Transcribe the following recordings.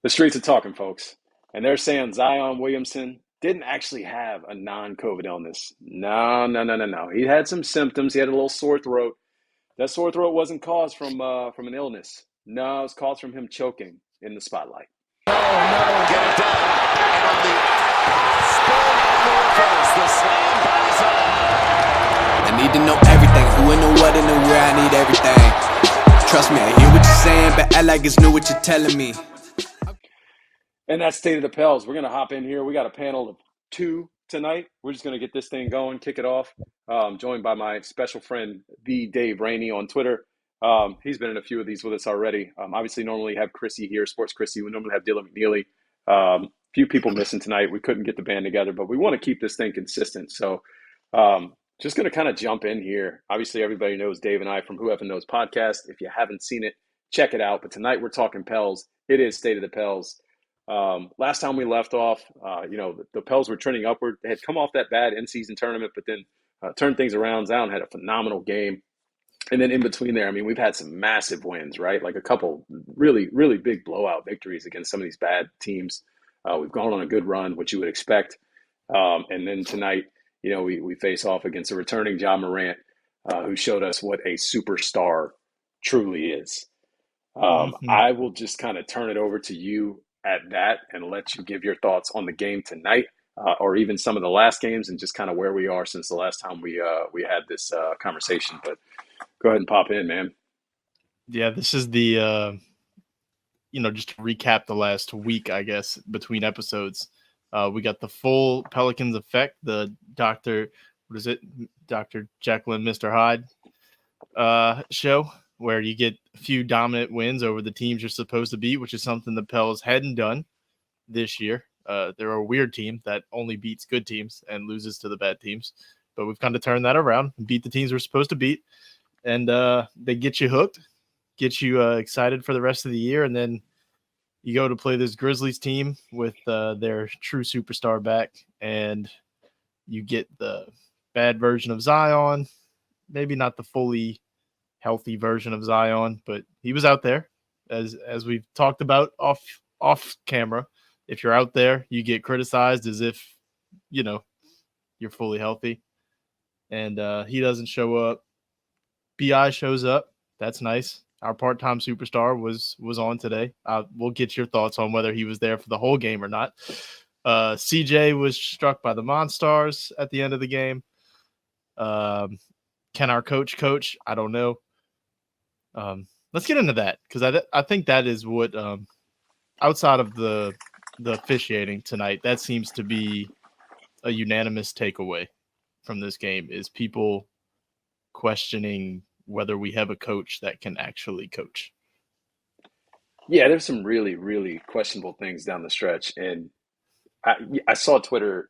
The streets are talking, folks. And they're saying Zion Williamson didn't actually have a non-COVID illness. No, no, no, no, no. He had some symptoms. He had a little sore throat. That sore throat wasn't caused from an illness. No, it was caused from him choking in the spotlight. Oh, no, get it done. And on the spin and the reverse, the slam by Zion. I need to know everything, who and the what and the where, I need everything. Trust me, I hear what you're saying, but I like it's new what you're telling me. And that's State of the Pels. We're going to hop in here. We got a panel of two tonight. We're just going to get this thing going, kick it off. Joined by my special friend, the Dave Rainey on Twitter. He's been in a few of these with us already. Obviously, normally have Chrissy here, Sports Chrissy. We normally have Dylan McNeely. Few people missing tonight. We couldn't get the band together, but we want to keep this thing consistent. So just going to kind of jump in here. Obviously, everybody knows Dave and I from Who Ever Knows podcast. If you haven't seen it, check it out. But tonight we're talking Pels. It is State of the Pels. Last time we left off, the Pels were trending upward. They had come off that bad in-season tournament, but then turned things around. Zion had a phenomenal game. And then in between there, I mean, we've had some massive wins, right? Like a couple really, really big blowout victories against some of these bad teams. We've gone on a good run, which you would expect. And then tonight, we face off against a returning Ja Morant, who showed us what a superstar truly is. Mm-hmm. I will just kind of turn it over to you at that and let you give your thoughts on the game tonight, or even some of the last games, and just kind of where we are since the last time we had this conversation. But go ahead and pop in, man. Yeah, this is the just to recap the last week, I guess, between episodes. We got the full Pelicans effect, the Dr. Jekyll and Mr. Hyde show, where you get a few dominant wins over the teams you're supposed to beat, which is something the Pels hadn't done this year. They're a weird team that only beats good teams and loses to the bad teams. But we've kind of turned that around and beat the teams we're supposed to beat. And they get you hooked, get you excited for the rest of the year. And then you go to play this Grizzlies team with their true superstar back, and you get the bad version of Zion, maybe not the fully healthy version of Zion, but he was out there, as we've talked about off camera. If you're out there, you get criticized as if you're fully healthy, and he doesn't show up. Bi shows up. That's nice. Our part-time superstar was on today. We'll get your thoughts on whether he was there for the whole game or not. CJ was struck by the Monstars at the end of the game. Can our coach? I don't know. Let's get into that, because I think that is what, outside of the officiating tonight, that seems to be a unanimous takeaway from this game, is people questioning whether we have a coach that can actually coach. Yeah, there's some really, really questionable things down the stretch, and I saw Twitter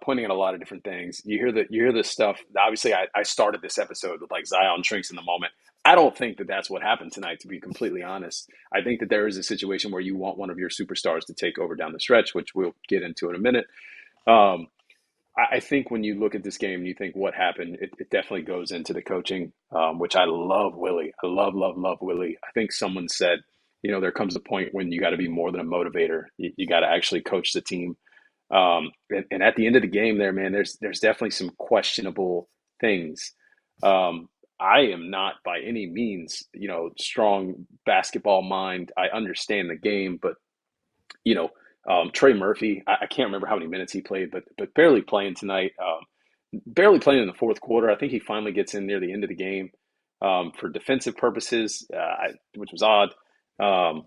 pointing at a lot of different things. You hear this stuff. Obviously, I started this episode with like Zion shrinks in the moment. I don't think that that's what happened tonight, to be completely honest. I think that there is a situation where you want one of your superstars to take over down the stretch, which we'll get into in a minute. Um, I think when you look at this game and you think what happened, it definitely goes into the coaching, which I love Willie. I love, love, love Willie. I think someone said, there comes a point when you got to be more than a motivator. You got to actually coach the team. And at the end of the game there, man, there's definitely some questionable things. I am not by any means, strong basketball mind. I understand the game, but you know, Trey Murphy, I can't remember how many minutes he played, but barely playing tonight. Barely playing in the fourth quarter. I think he finally gets in near the end of the game for defensive purposes, which was odd. Um,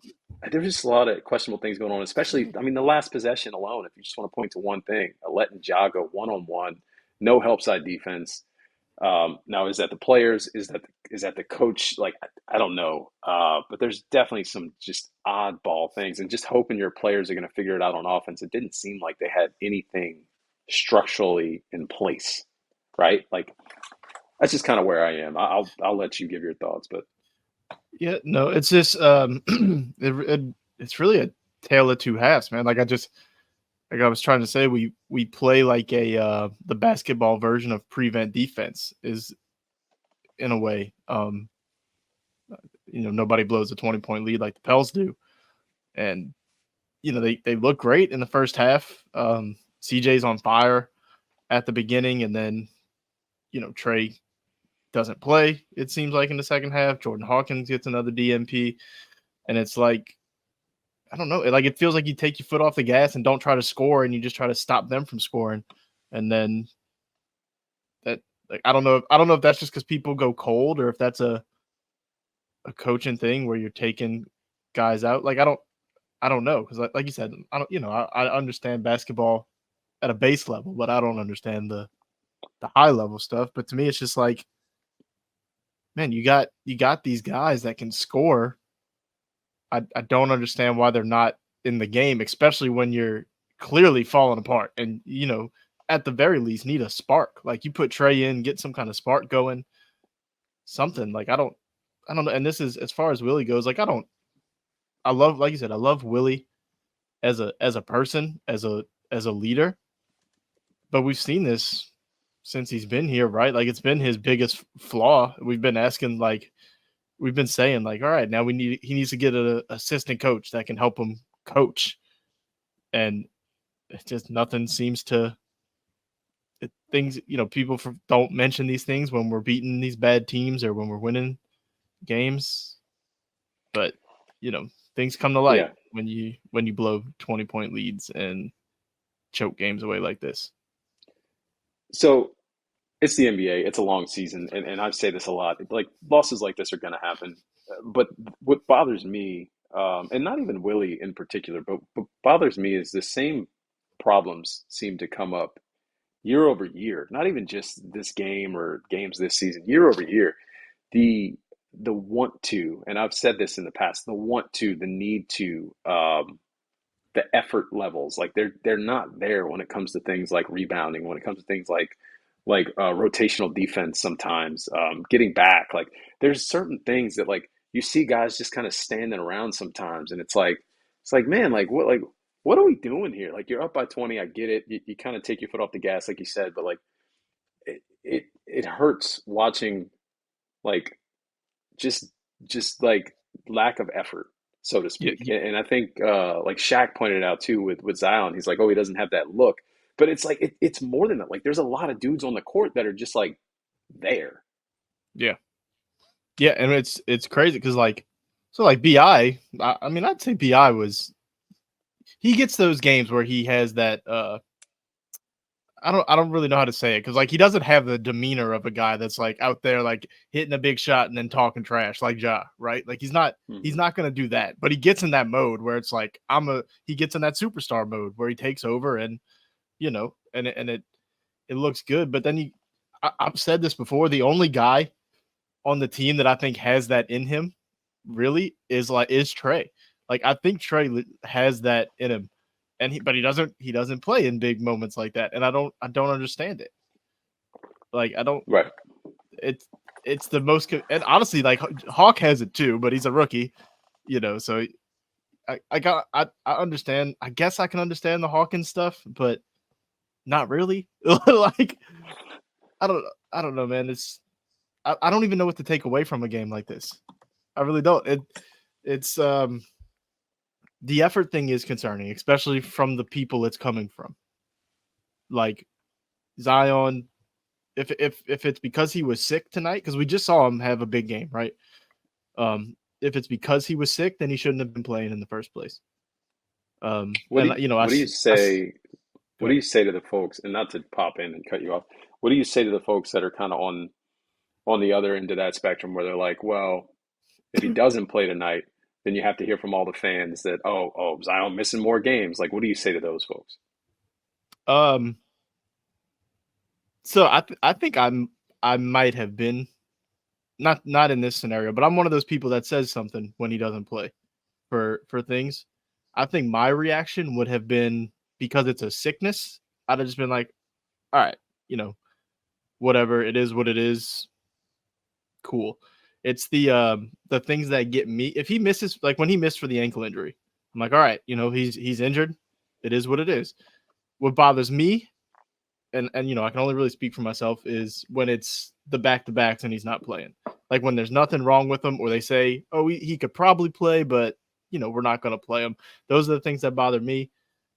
there was just a lot of questionable things going on, especially, I mean, the last possession alone, if you just want to point to one thing, letting Ja go one-on-one, no help side defense. Now, is that the players? Is that the coach? Like, I don't know. But there's definitely some just oddball things, and just hoping your players are going to figure it out on offense. It didn't seem like they had anything structurally in place, right? Like that's just kind of where I am. I'll let you give your thoughts, but Yeah, no, it's just it's really a tale of two halves, man. Like I was trying to say, we play like the basketball version of prevent defense is, in a way. Nobody blows a 20-point lead like the Pels do, and they look great in the first half. CJ's on fire at the beginning, and then Trey doesn't play. It seems like in the second half, Jordan Hawkins gets another DMP, and it's like I don't know, like it feels like you take your foot off the gas and don't try to score, and you just try to stop them from scoring, and then that like I don't know if that's just because people go cold or if that's a coaching thing where you're taking guys out. Like I don't know because like you said, I don't I understand basketball at a base level, but I don't understand the high level stuff. But to me, it's just like, man, you got these guys that can score. I don't understand why they're not in the game, especially when you're clearly falling apart and at the very least need a spark. Like you put Trey in, get some kind of spark going, something. Like I don't know. And this is as far as Willie goes. Like I love, like you said, I love Willie as a person, as a leader. But we've seen this since he's been here, right? Like it's been his biggest flaw. We've been asking, like we've been saying, like, all right, now he needs to get an assistant coach that can help him coach, and it just nothing seems to. Things people don't mention these things when we're beating these bad teams or when we're winning games, but things come to light Yeah. when you blow 20-point leads and choke games away like this. So it's the NBA. It's a long season, and I say this a lot. Like losses like this are going to happen. But what bothers me, and not even Willie in particular, but what bothers me is the same problems seem to come up year over year. Not even just this game or games this season. Year over year, the the want to, and I've said this in the past, the want to, the need to, the effort levels, like they're not there when it comes to things like rebounding, when it comes to things like rotational defense sometimes, getting back. Like there's certain things that like you see guys just kind of standing around sometimes, and it's like man, like what are we doing here? Like you're up by 20, I get it. You kind of take your foot off the gas, like you said, but like it hurts watching like just just like lack of effort, so to Yeah, speak. And I think like Shaq pointed out too with Zion, he's like, oh, he doesn't have that look. But it's like it's more than that. Like there's a lot of dudes on the court that are just like there. yeah, yeah, and it's crazy because like I mean, I'd say Bi was he gets those games where he has that I don't really know how to say it because like he doesn't have the demeanor of a guy that's like out there like hitting a big shot and then talking trash like Ja, right? Like he's Hmm. not gonna do that, but he gets in that mode where it's like he gets in that superstar mode where he takes over and it looks good. But then I've said this before, the only guy on the team that I think has that in him really is Trey. Like I think Trey has that in him, and but he doesn't play in big moments like that, and I don't understand it. Like I don't. Right. It's it's the most and honestly like Hawk has it too, but he's a rookie, So I understand. I guess I can understand the Hawkins stuff, but not really. Like I don't know, man. I don't even know what to take away from a game like this. I really don't. It's the effort thing is concerning, especially from the people it's coming from. Like Zion, if it's because he was sick tonight, because we just saw him have a big game, right? If it's because he was sick, then he shouldn't have been playing in the first place. What do And you, what do you say? Go What do ahead. you say to the folks? And not to pop in and cut you off. What do you say to the folks that are kind of on the other end of that spectrum where they're like, well, if he doesn't play tonight, then you have to hear from all the fans that Zion missing more games. Like, what do you say to those folks? Um, so I think I might have been not in this scenario, but I'm one of those people that says something when he doesn't play for things. I think my reaction would have been because it's a sickness. I'd have just been like, all right, whatever it is, what it is, cool. It's the things that get me. If he misses, like when he missed for the ankle injury, I'm like, all right, he's injured. It is what it is. What bothers me, and I can only really speak for myself, is when it's the back to backs and he's not playing. Like when there's nothing wrong with him, or they say, oh, he could probably play, but we're not going to play him. Those are the things that bother me.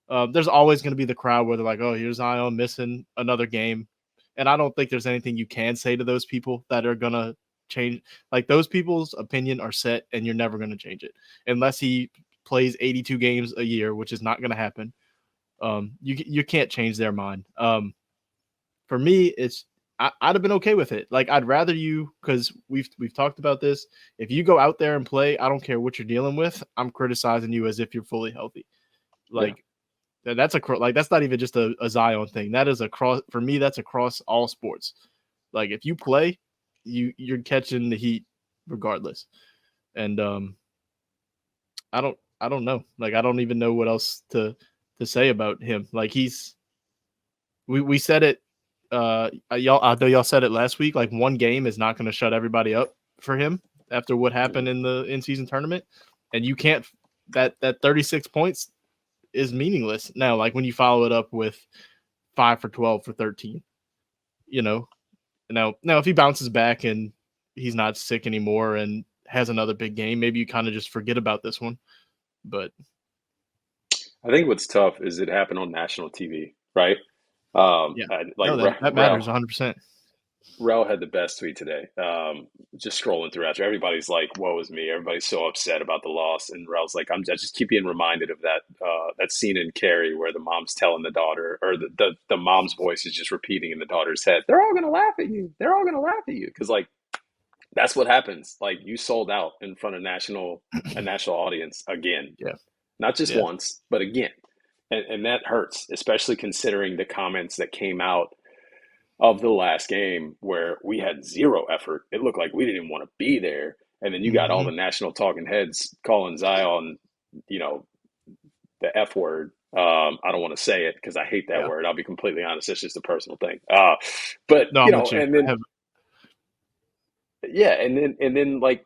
There's always going to be the crowd where they're like, oh, here's Zion missing another game. And I don't think there's anything you can say to those people that are going to change. Like, those people's opinion are set, and you're never going to change it unless he plays 82 games a year, which is not going to happen. You can't change their mind. For me, I'd have been okay with it. Like, I'd rather you, because we've talked about this. If you go out there and play, I don't care what you're dealing with. I'm criticizing you as if you're fully healthy. Like, that's that's not even just a Zion thing. That is across, for me, that's across all sports. Like, if you play, you're catching the heat regardless. And I don't know. Like, I don't even know what else to say about him. Like, we said it. Y'all, I know y'all said it last week. Like, one game is not going to shut everybody up for him after what happened in the in-season tournament, and you can't. That 36 points is meaningless now. Like, when you follow it up with 5 for 12 for 13, Now if he bounces back and he's not sick anymore and has another big game, maybe you kind of just forget about this one. But I think what's tough is it happened on national TV, right? yeah, Like no, that matters 100%. Rel had the best tweet today. Just scrolling through after everybody's like, "Woe is me!" Everybody's so upset about the loss, and Rel's like, I just keep being reminded of that scene in Carrie where the mom's telling the daughter, or the mom's voice is just repeating in the daughter's head, "They're all gonna laugh at you. They're all gonna laugh at you," because like that's what happens. Like, you sold out in front of a national audience again, Yeah, not just yeah, once, but again, and that hurts, especially considering the comments that came out of the last game where we had zero effort. It looked like we didn't even want to be there. And then you got all mm-hmm. the national talking heads calling Zion, you know, the F word. I don't want to say it because I hate that Yeah. word. I'll be completely honest. It's just a personal thing. But No, I'm with you. and then and then like,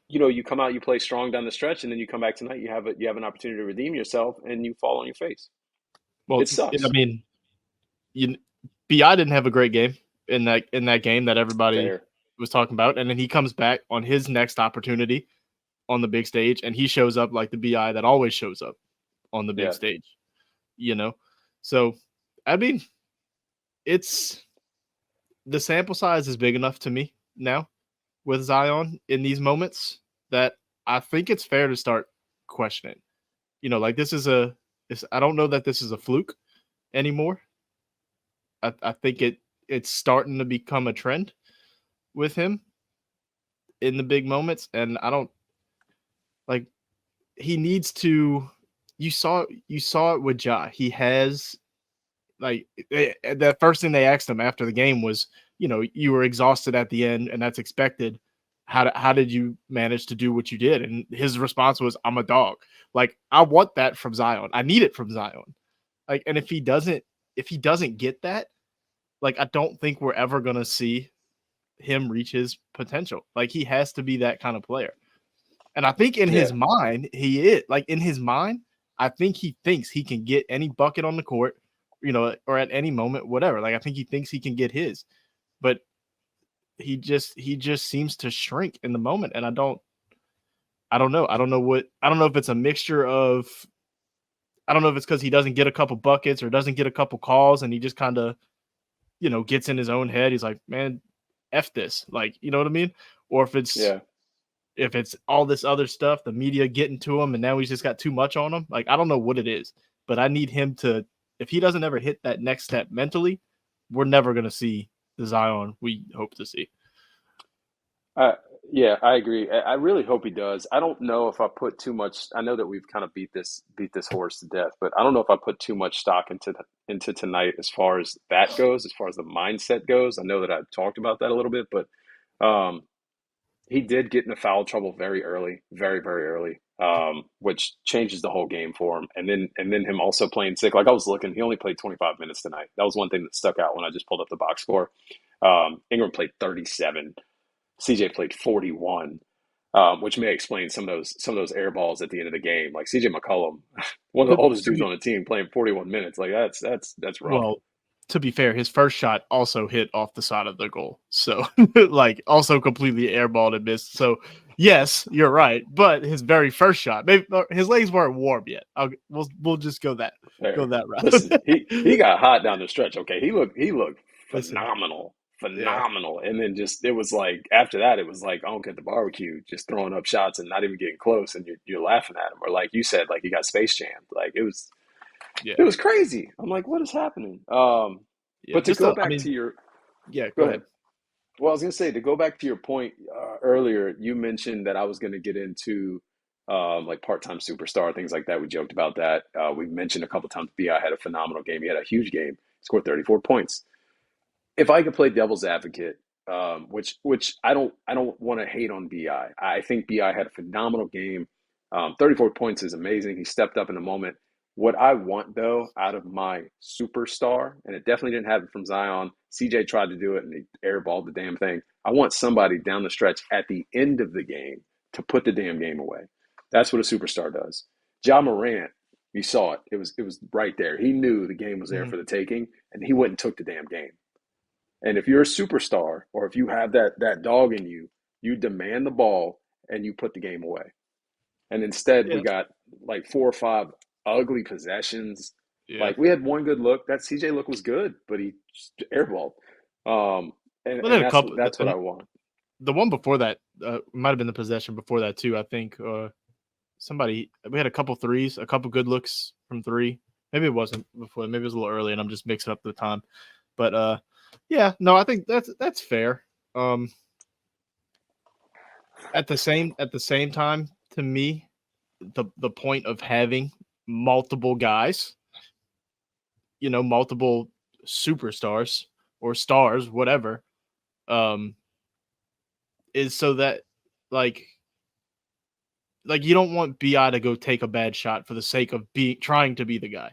you come out, you play strong down the stretch, and then you come back tonight. You have an opportunity to redeem yourself, and you fall on your face. Well, It I sucks. mean, you Bi didn't have a great game in that game that everybody Fair. was talking about, and then he comes back on his next opportunity on the big stage, and he shows up like the Bi that always shows up on the big Yeah. stage. So I mean, it's the sample size is big enough to me now with Zion in these moments that I think it's fair to start questioning. Like, I don't know that this is a fluke anymore. I think it's starting to become a trend with him in the big moments, and I don't like. He needs to. You saw it with Ja. He has, like, the first thing they asked him after the game was, you were exhausted at the end, and that's expected. How did you manage to do what you did? And his response was, "I'm a dog." Like, I want that from Zion. I need it from Zion. Like, and if he doesn't get that, like, I don't think we're ever gonna see him reach his potential. Like, he has to be that kind of player. And I think in his Yeah. mind, he is. Like, in his mind, I think he thinks he can get any bucket on the court, or at any moment, whatever. Like, I think he thinks he can get his, but he just seems to shrink in the moment. And I don't know. I don't know if it's a mixture of, I don't know if it's because he doesn't get a couple buckets or doesn't get a couple calls, and he just kind of, gets in his own head. He's like, man, F this. Like, you know what I mean? Or Yeah. if it's all this other stuff, the media getting to him, and now he's just got too much on him. Like, I don't know what it is, but I need him to, if he doesn't ever hit that next step mentally, we're never going to see the Zion we hope to see. Uh, yeah, I agree. I really hope he does. I don't know if I put too much. I know that we've kind of beat this horse to death, but I don't know if I put too much stock into tonight as far as that goes, as far as the mindset goes. I know that I've talked about that a little bit, but um, he did get into foul trouble very early, very very early, which changes the whole game for him. And then him also playing sick. Like, I was looking, he only played 25 minutes tonight. That was one thing that stuck out when I just pulled up the box score. Ingram played 37. CJ played 41, which may explain some of those air balls at the end of the game. Like, CJ McCollum, one of To, the oldest to dudes be, on the team, playing 41 minutes. Like, that's rough. well, to be fair, his first shot also hit off the side of the goal. So, like, also completely airballed and missed. So, Yes, you're right. But his very first shot, maybe his legs weren't warm yet. We'll just go that Fair. Listen, he route. got hot down the stretch. Okay, he looked Listen, phenomenal, yeah, phenomenal. And then just it was like after that, it was like Unc at the barbecue, just throwing up shots and not even getting close, and you're laughing at him, or like you said, like he got space jammed. Like it yeah, was crazy. I'm like, what is happening? yeah. But to Just go I back mean, to your, yeah. go Go ahead. ahead. Well, I was gonna say to go back to your point earlier. You mentioned that I was gonna get into like part-time superstar things like that. We joked about that. We mentioned a couple times. Bi had a phenomenal game. He had a huge game. Scored 34 points. If I could play devil's advocate, which I don't want to hate on Bi. I think Bi had a phenomenal game. 34 points is amazing. He stepped up in the moment. What I want though out of my superstar, and it definitely didn't happen from Zion. CJ tried to do it and he airballed the damn thing. I want somebody down the stretch at the end of the game to put the damn game away. That's what a superstar does. Ja Morant, you saw it. It was right there. He knew the game was there Mhm. for the taking, and he went and took the damn game. And if you're a superstar or if you have that dog in you, you demand the ball and you put the game away. And instead, we Yeah, got like 4 or 5 ugly possessions. yeah. Like we had one good look. That CJ look was good, but he just airballed. Um, and Well, then and a that's couple. what that's what I want. The one before that might have been the possession before that too. I think somebody we had a couple threes, a couple good looks from three. Maybe it wasn't before. Maybe it was a little early, and I'm just mixing up the time. But yeah, no, I think that's fair. Um, at the same time, to me, the point of having multiple guys, multiple superstars or stars, whatever, um, is so that like you don't want Bi to go take a bad shot for the sake of being trying to be the guy.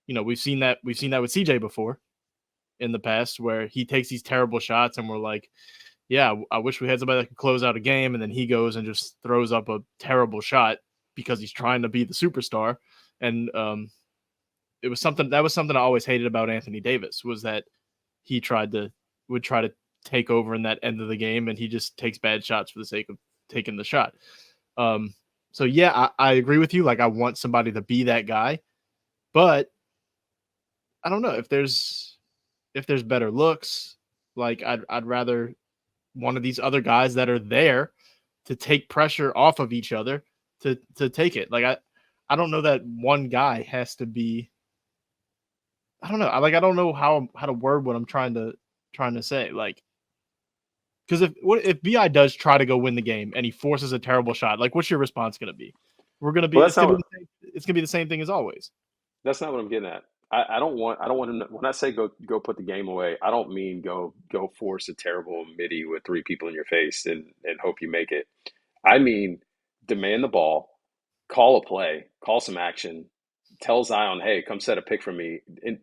We've seen that with CJ before in the past where he takes these terrible shots and we're like, yeah, I wish we had somebody that could close out a game, and then he goes and just throws up a terrible shot because he's trying to be the superstar. And it was something I always hated about Anthony Davis was that he would try to take over in that end of the game, and he just takes bad shots for the sake of taking the shot. Um, so yeah, I agree with you. Like I want somebody to be that guy, but I don't know if there's better looks. Like I'd rather one of these other guys that are there to take pressure off of each other to take it. Like I don't know that one guy has to be. I don't know. I don't know how to word what I'm trying to say. Like because if Bi does try to go win the game and he forces a terrible shot, like what's your response going to be? We're gonna be. Well, It's gonna be the same. It's gonna be the same thing as always. that's not what I'm getting at. I don't want him when I say go put the game away, I don't mean go force a terrible midi with 3 people in your face and hope you make it. I mean demand the ball, call a play, call some action, tell Zion, hey, come set a pick for me. And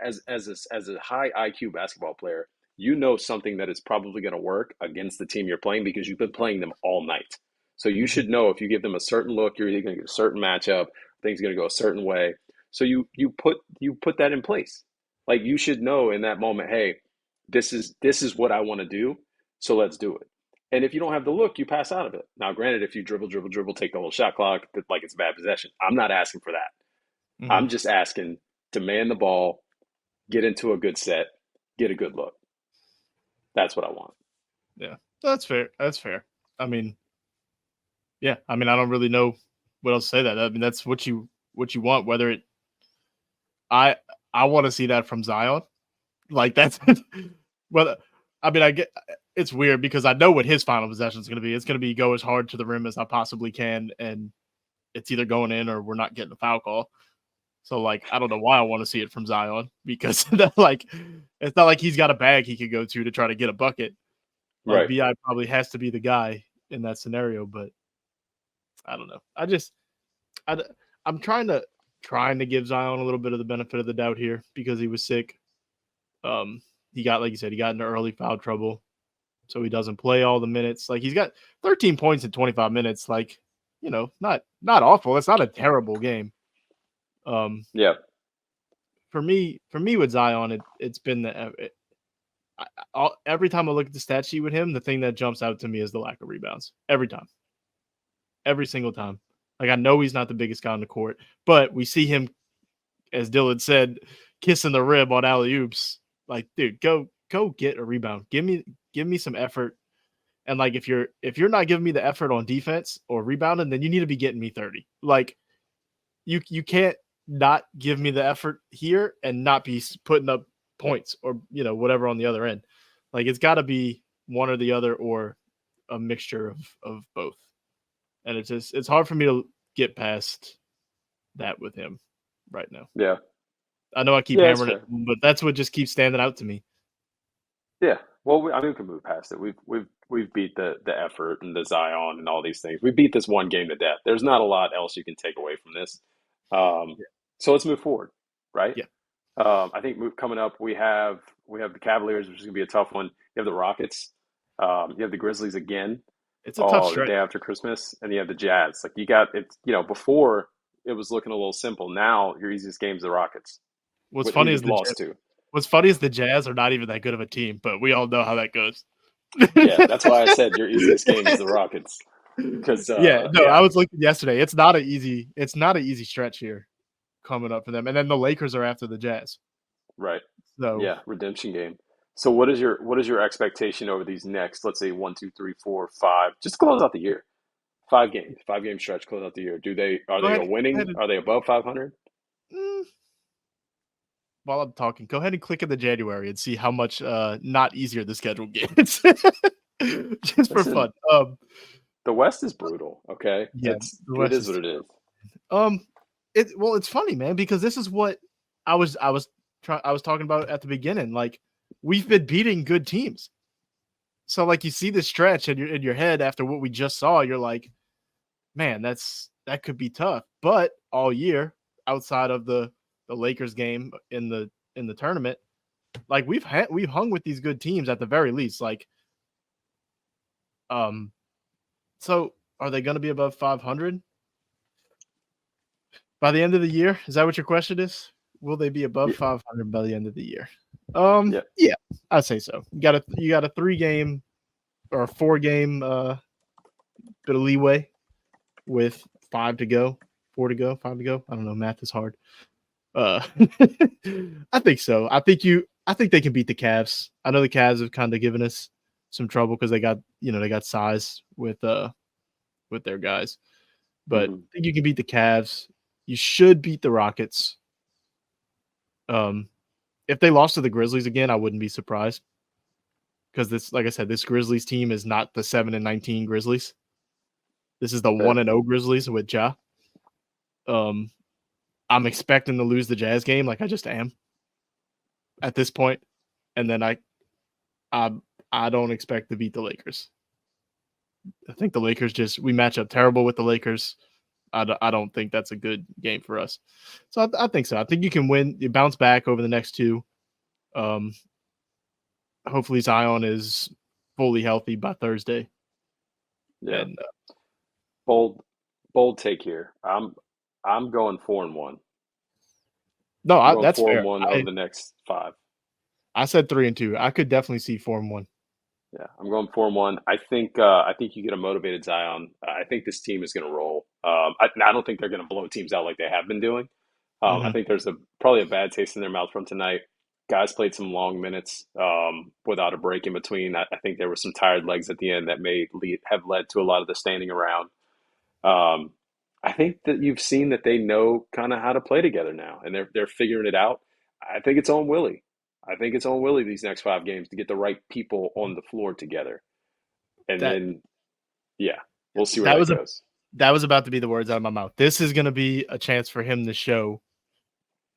as a high IQ basketball player, you know something that is probably going to work against the team you're playing because you've been playing them all night. So you Mhm. should know if you give them a certain look, you're either going to get a certain matchup, things are going to go a certain way. So you put that in place. Like you should know in that moment, hey, this is what I want to do, so let's do it. And if you don't have the look, you pass out of it. Now, granted, if you dribble, dribble, dribble, take the whole shot clock, like it's bad possession. I'm not asking for that. Mhm. I'm just asking to man the ball, get into a good set, get a good look. That's what I want. Yeah, that's fair. That's fair. I mean, yeah. I mean, I don't really know what else to say. That I mean, that's what you want. Whether it, I I want to see that from Zion. Like that's well. I mean, I get it's weird because I know what his final possession is going to be. It's going to be go as hard to the rim as I possibly can, and it's either going in or we're not getting a foul call. So like, I don't know why I want to see it from Zion because like, it's not like he's got a bag he could go to try to get a bucket. Like Right. Bi probably has to be the guy in that scenario, but I don't know. I I'm trying to give Zion a little bit of the benefit of the doubt here because he was sick. He got like you said, he got into early foul trouble, so he doesn't play all the minutes. Like he's got 13 points in 25 minutes. Like not awful. It's not a terrible game. Um, Yeah. for me with Zion, it's been the every time I look at the stat sheet with him, the thing that jumps out to me is the lack of rebounds. Every time, every single time. Like I know he's not the biggest guy on the court, but we see him, as Dylan said, kissing the rim on alley oops. Like, dude, go get a rebound. Give me some effort. And like if you're not giving me the effort on defense or rebounding, then you need to be getting me 30. Like you can't not give me the effort here and not be putting up points or whatever on the other end. Like it's got to be one or the other or a mixture of both. And it's hard for me to get past that with him right now. Yeah. I know I keep Yeah, that's hammering fair. it, but that's what just keeps standing out to me. Yeah. Well, I mean, we can move past it. We've beat the effort and the Zion and all these things. We beat this one game to death. There's not a lot else you can take away from this. Um, Yeah. so let's move forward, right? Yeah. I think coming up we have the Cavaliers, which is gonna be a tough one. You have the Rockets. You have the Grizzlies again. It's a tough Oh, the stretch. day after Christmas, and you have the Jazz. Like you got it. Before it was looking a little simple. Now your easiest game is the Rockets, What's who funny is you've lost to. the Jazz are not even that good of a team, but we all know how that goes. Yeah, that's why I said your easiest game is the Rockets. Because Yeah, no, yeah, I was looking yesterday. It's not an easy stretch here coming up for them. And then the Lakers are after the Jazz. right. So Yeah, redemption game. So what is your expectation over these next, let's say 1, 2, 3, 4, 5, just close out the year? 5 games, 5 game stretch, close out the year. Are go they ahead, a winning? Are they above 500? mm, while I'm talking, go ahead and click in the January and see how much not easier the schedule gets. Just for Listen, fun. the West is brutal. Okay, Yeah, the it West is is what it is. um it's funny, man, because this is what I was talking about at the beginning. Like we've been beating good teams. So like you see this stretch in your head after what we just saw, you're like, man, that could be tough. But all year, outside of the Lakers game in the tournament, like we've hung with these good teams at the very least. Like, um, so are they going to be above 500 by the end of the year? Is that what your question is? Will they be above Yeah, 500 by the end of the year? yeah, Yeah, I'd say so. You got a 3 game or a 4 game bit of leeway with 5 to go, 4 to go, 5 to go. I don't know. Math is hard. Uh, I think so. I think they can beat the Cavs. I know the Cavs have kind of given us some trouble because they got size with their guys, but hmm I think you can beat the Cavs. You should beat the Rockets. Um, if they lost to the Grizzlies again, I wouldn't be surprised because like I said, this Grizzlies team is not the 7-19 Grizzlies. This is the fair. 1-0 Grizzlies with Ja. Um, I'm expecting to lose the Jazz game, like I just am at this point, and then I I don't expect to beat the Lakers. I think the Lakers we match up terrible with the Lakers. I don't think that's a good game for us. So I think so. I think you can win. You bounce back over the next 2. Um, hopefully Zion is fully healthy by Thursday. Yeah, And bold, bold take here. I'm going 4-1. no, I'm going that's four and fair. one over the next 5. I said 3-2. I could definitely see 4-1. Yeah, I'm going 4-1. I think you get a motivated Zion. I think this team is going to roll. I don't think they're going to blow teams out like they have been doing. I Mm-hmm. think there's probably a bad taste in their mouth from tonight. Guys played some long minutes without a break in between. I think there were some tired legs at the end that have led to a lot of the standing around. Um, I think that you've seen that they know kind of how to play together now, and they're figuring it out. I think it's on Willie. I think it's on Willie these next 5 games to get the right people on the floor together, and That then yeah, we'll see where that that was goes. that was about to be the words out of my mouth. This is going to be a chance for him to show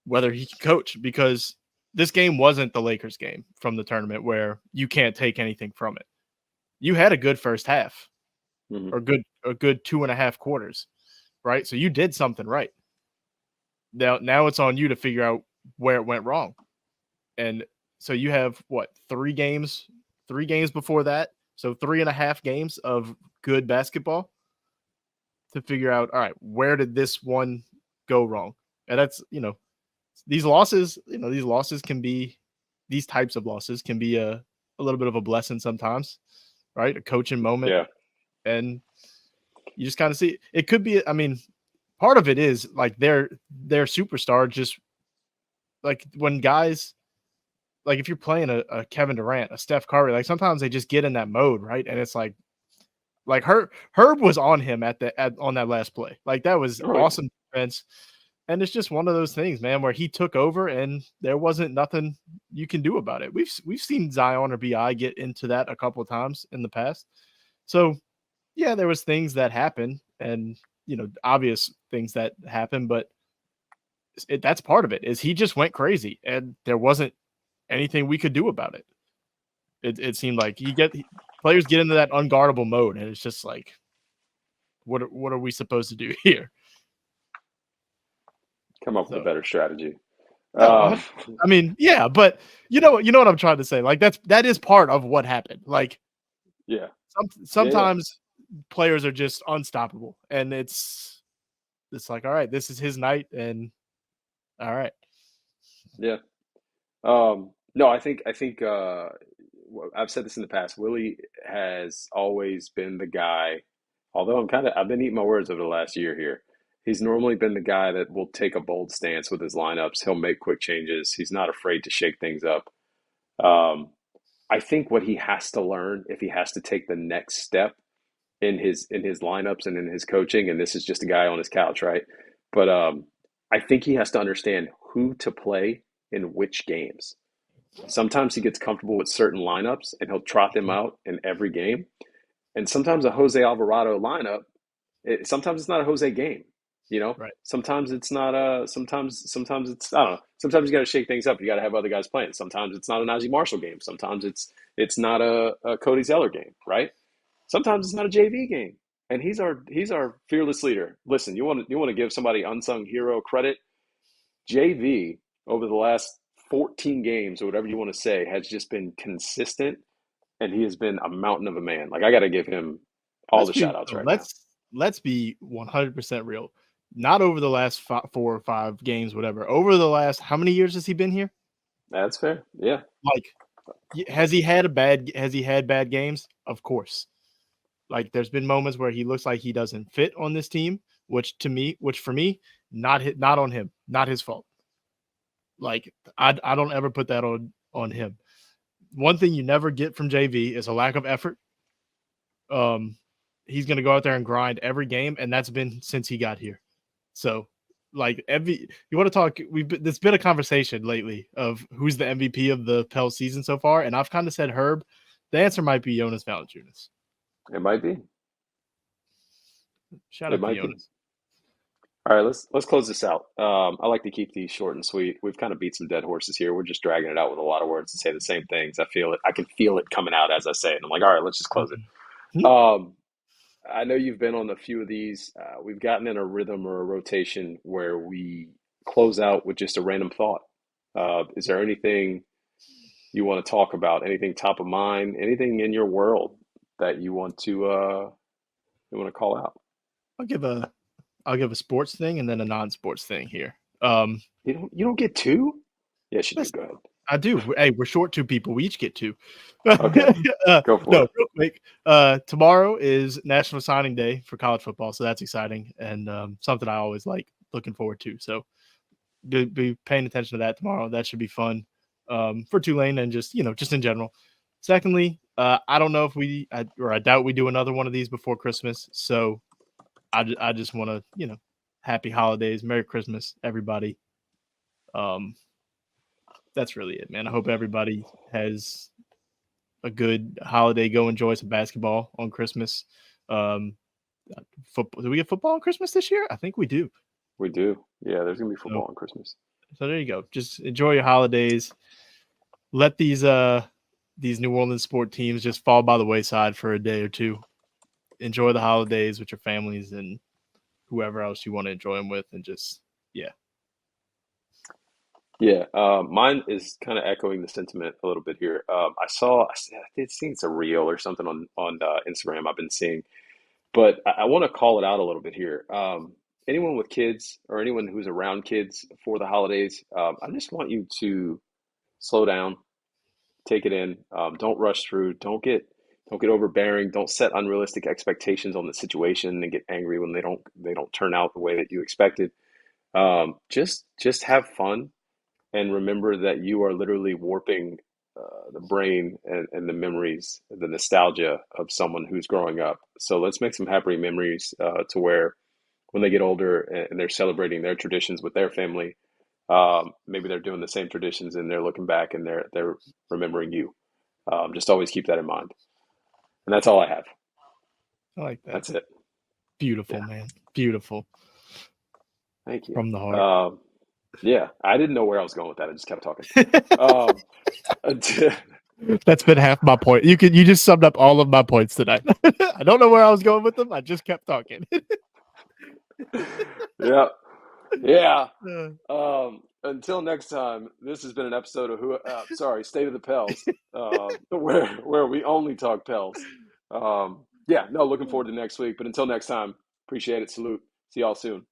whether he can coach because this game wasn't the Lakers game from the tournament where you can't take anything from it. You had a good first half hmm or a good 2.5 quarters, right? So you did something right. Now it's on you to figure out where it went wrong. And so you have what 3 games before that. So 3.5 games of good basketball to figure out, all right, where did this one go wrong? And that's, these losses can be these types of losses can be a little bit of a blessing sometimes, right? A coaching moment, Yeah. and you just kind of see it could be. I mean, part of it is like their superstar just like when guys like if you're playing a Kevin Durant, a Steph Curry, like sometimes they just get in that mode, right? And it's like Herb was on him on that last play. Like that was Oh, yeah. awesome defense. And it's just one of those things, man, where he took over and there wasn't nothing you can do about it. We've seen Zion or Bi get into that a couple of times in the past. So yeah, there was things that happened and obvious things that happened, but that's part of it. Is he just went crazy and there wasn't anything we could do about it. It seemed like players get into that unguardable mode, and it's just like, what are we supposed to do here? Come up with a So better strategy. no, Um, I mean, yeah, but you know what I'm trying to say. Like that is part of what happened. Like yeah. Yeah. Yeah. sometimes players are just unstoppable, and it's like, all right, this is his night, and all right, Yeah. No, I think I've said this in the past. Willie has always been the guy, although I've been eating my words over the last year here. He's normally been the guy that will take a bold stance with his lineups. He'll make quick changes. He's not afraid to shake things up. Um, I think what he has to learn if he has to take the next step in his lineups and in his coaching, and this is just a guy on his couch, right? But I think he has to understand who to play in which games. Sometimes he gets comfortable with certain lineups and he'll trot them out in every game. And sometimes a Jose Alvarado lineup, sometimes it's not a Jose game. You know, right. sometimes it's not a. Sometimes it's I don't know. Sometimes you got to shake things up. You got to have other guys playing. Sometimes it's not a Najee Marshall game. Sometimes it's not a Cody Zeller game, right? Sometimes it's not a JV game. And he's our fearless leader. Listen, you want to give somebody unsung hero credit. JV over the last 14 games or whatever you want to say has just been consistent, and he has been a mountain of a man. Like I got to give him all Let's the be shout outs no, right now. let's be 100% real. Not over the last 4 or 5 games, whatever. Over the last how many years has he been here? That's fair. Yeah, Like, has he had bad games? Of course. Like, there's been moments where he looks like he doesn't fit on this team, which for me, not on him, not his fault. Like, I don't ever put that on him. One thing you never get from JV is a lack of effort. Um, he's gonna go out there and grind every game, and that's been since he got here. So, like you want to talk? There's been a conversation lately of who's the MVP of the Pels season so far, and I've kind of said Herb. The answer might be Jonas Valanciunas. it might be. Shout It out to might be. Jonas. All right, let's close this out. I like to keep these short and sweet. We've kind of beat some dead horses here. We're just dragging it out with a lot of words to say the same things. I feel it. I can feel it coming out as I say it. I'm like, all right, let's just close it. Mhm. Um, I know you've been on a few of these. We've gotten in a rhythm or a rotation where we close out with just a random thought. Is there anything you want to talk about? Anything top of mind? Anything in your world that you want to call out? I'll give a I'll give a sports thing and then a non-sports thing here. You don't get two? Yes, you do. Listen, Go ahead. I do. Hey, we're short 2 people. We each get two. Okay, go for No, it. real quick. Tomorrow is National Signing Day for college football, so that's exciting and something I always like looking forward to. So be paying attention to that tomorrow. That should be fun for Tulane and just in general. Secondly, I don't know if I doubt we do another one of these before Christmas. So I just want to happy holidays, Merry Christmas, everybody. Um, that's really it, man. I hope everybody has a good holiday. Go enjoy some basketball on Christmas. Um, Football. Do we get football on Christmas this year? I think we do. We do. Yeah, there's gonna be So, football on Christmas. so there you go. Just enjoy your holidays. Let these New Orleans sport teams just fall by the wayside for a day or two. Enjoy the holidays with your families and whoever else you want to enjoy them with, and just yeah. Yeah, mine is kind of echoing the sentiment a little bit here. I did see it's a reel or something on Instagram I've been seeing, but I want to call it out a little bit here. Anyone with kids or anyone who's around kids for the holidays, I just want you to slow down, take it in. Don't rush through. Don't get overbearing. Don't set unrealistic expectations on the situation and get angry when they don't turn out the way that you expected. Just have fun and remember that you are literally warping the brain and the memories, the nostalgia of someone who's growing up. So let's make some happy memories to where when they get older and they're celebrating their traditions with their family, maybe they're doing the same traditions and they're looking back and they're remembering you. Just always keep that in mind. And that's all I have. I like that. That's it. Beautiful, Yeah. man. Beautiful. Thank you. From the heart. Yeah, I didn't know where I was going with that. I just kept talking. Um, until, That's been half my point. You just summed up all of my points tonight. I don't know where I was going with them. I just kept talking. yeah, yeah. Uh, Until next time, this has been an episode of State of the Pels, where we only talk Pels. Yeah, no, looking forward to next week. But until next time, appreciate it. Salute. See y'all soon.